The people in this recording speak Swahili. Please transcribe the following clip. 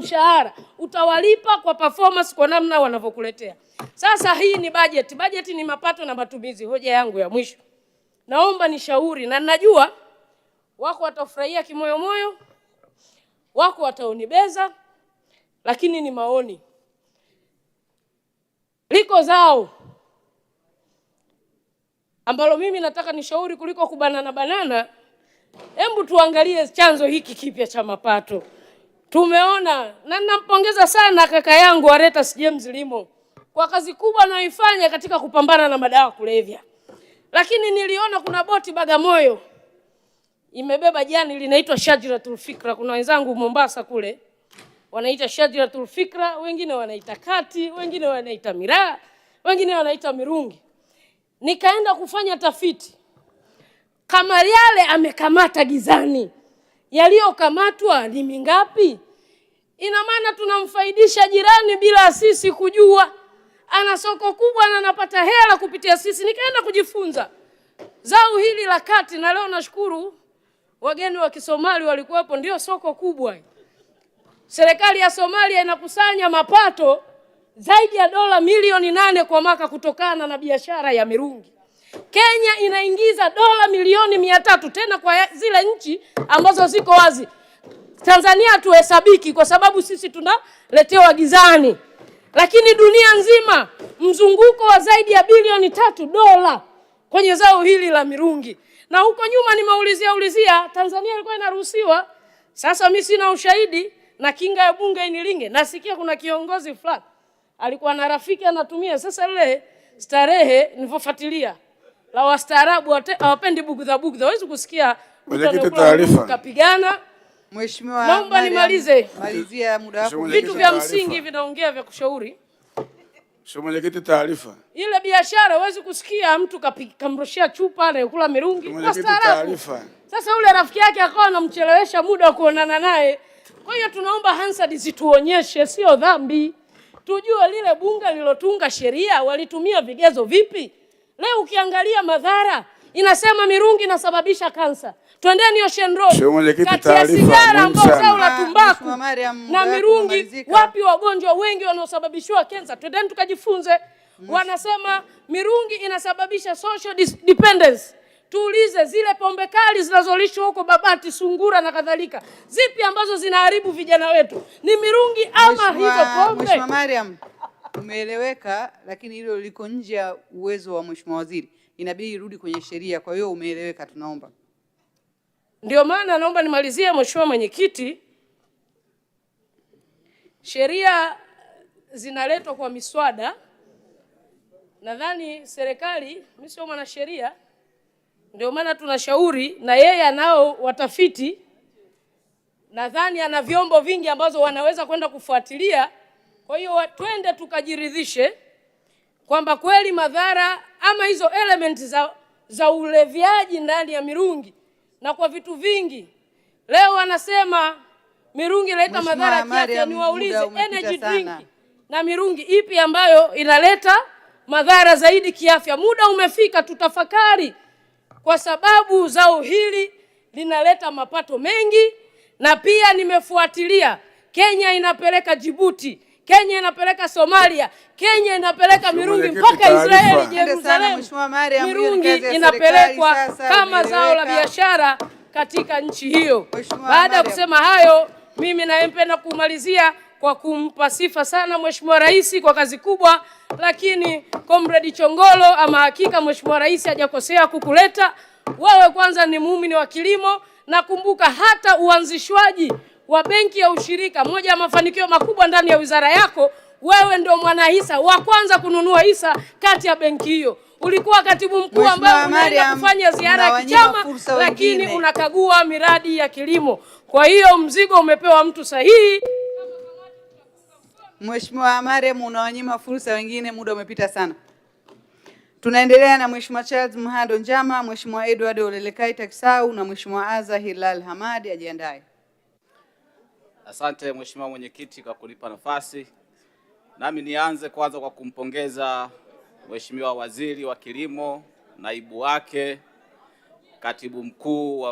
mshahara, utawalipa kwa performance kwa namna wanavyokuletea. Sasa hii ni budget. Budget ni mapato na matumizi. Hoja yangu ya mwisho, naomba nishauri, na najua wako watafurahia kimoyomoyo, wako wataonibeza, lakini ni maoni. Liko zao ambalo mimi nataka nishauri kuliko banana. Hebu tuangalie chanzo hiki kipya cha mapato. Tumeona, na ninampongeza sana kaka yangu Aretas James Limo kwa kazi kubwa anayoifanya katika kupambana na madawa kulevya. Lakini niliona kuna boti Bagamoyo imebeba jani linaitwa Shajaratul Fikra. Kuna wenzangu Mombasa kule wanaita Shajaratul Fikra, wengine wanaita kati, wengine wanaita miraa, wengine wanaita mirungi. Nikaenda kufanya tafiti. Kama yale amekamata gizani, yaliyokamatwa ni mingapi? Ina maana tunamfaidisha jirani bila sisi kujua. Ana soko kubwa na anapata hela kupitia sisi. Nikaenda kujifunza zao hili la kati, na leo nashukuru wageni wa Kisomali walikuwepo, ndio soko kubwa. Serikali ya Somalia inakusanya mapato zaidi ya dola milioni 8 kwa mwaka kutokana na biashara ya mirungi. Kenya inaingiza dola milioni 300, tena kwa zile nchi ambazo ziko wazi. Tanzania tuhesabiki kwa sababu sisi tunaletewa gizani. Lakini dunia nzima mzunguko wa zaidi ya bilioni 3 dola kwenye zao hili la mirungi. Na huko nyuma nimeulizia Tanzania ilikuwa inaruhusiwa. Sasa mimi sina ushahidi na kinga ya bunge inilinge. Nasikia kuna kiongozi fulani alikuwa na rafiki anatumia. Sasa ile starehe nilipofuatilia la wastaarabu hawapendi bugudha. Hawezi kusikia mwenyekiti taarifa kapigana. Mheshimiwa, naomba nimalize. Malizia muda wako. Vitu vya msingi vinaongea vya kushauri. Sio mwenyekiti taarifa. Ile biashara huwezi kusikia mtu kamrushia chupa na kula mirungi. Taarifa. Sasa ule rafiki yake akawa anamchelewesha muda wa kuonana naye. Kwa hiyo tunaomba Hansard zituonyeshe, sio dhambi. Tujue lile bunge lilotunga sheria walitumia vigezo vipi. Leo ukiangalia madhara inasema mirungi inasababisha kansa. Twendeni Ocean Road. Kati ya sigara ambazo la tumbaku na mirungi, wapi wagonjwa wengi wanaosababishwa kansa? Twendeni tukajifunze. Wanasema mirungi inasababisha social dependence. Tuulize zile pombe kali zinazolishwa huko Babati, Sungura na kadhalika, zipi ambazo zinaharibu vijana wetu? Ni mirungi ama hizo pombe? Mheshimiwa Mariam, umeeleweka, lakini hilo liko nje ya uwezo wa Mheshimiwa Waziri. Inabidi irudi kwenye sheria, kwa hiyo umeeleweka, tunaomba. Ndio maana naomba nimalizie, Mheshimiwa Mwenyekiti. Sheria zinaletwa kwa miswada. Nadhani serikali, mimi sio mwanasheria, ndio maana tunashauri, na yeye anao watafiti. Nadhani ana vyombo vingi ambazo wanaweza kwenda kufuatilia. Kwa hiyo twende tukajiridhishe kwamba kweli madhara ama hizo elements za uleviaji ndani ya mirungi na kwa vitu vingi. Leo wanasema mirungi inaleta madhara kiafya. Niwaulize, energy drink na mirungi ipi ambayo inaleta madhara zaidi kiafya? Muda umefika tutafakari, kwa sababu zao hili linaleta mapato mengi. Na pia nimefuatilia, Kenya inapeleka Djibouti, Kenya inapeleka Somalia, Kenya inapeleka mirungi mpaka Israeli, Jerusalem. Mirungi inapelekwa kama zao la biashara katika nchi hiyo. Baada ya kusema hayo, mimi napenda kumalizia kwa kumpa sifa sana Mheshimiwa Rais kwa kazi kubwa. Lakini Comrade Chongolo, ama hakika Mheshimiwa Rais hajakosea kukuleta wewe. Kwanza ni muumini wa kilimo. Nakumbuka hata uanzishwaji wa benki ya ushirika, moja ya mafanikio makubwa ndani ya wizara yako, wewe ndio mwanahisa wa kwanza kununua hisa kati ya benki hiyo. Ulikuwa katibu mkuu ambaye unaenda kufanya ziara ya kichama, lakini unakagua miradi ya kilimo. Kwa hiyo mzigo umepewa mtu sahihi. Mheshimiwa Mariam, unawanyima fursa wengine, muda umepita sana. Tunaendelea na Mheshimiwa Charles Mhando Njama, Mheshimiwa Edward Olelekai Taksau na Mheshimiwa Azza Hilal Hamadi ajiandae. Asante Mheshimiwa Mwenyekiti kwa kunipa nafasi. Nami nianze kwanza kwa kumpongeza Mheshimiwa Waziri wa Kilimo, naibu wake, katibu mkuu wa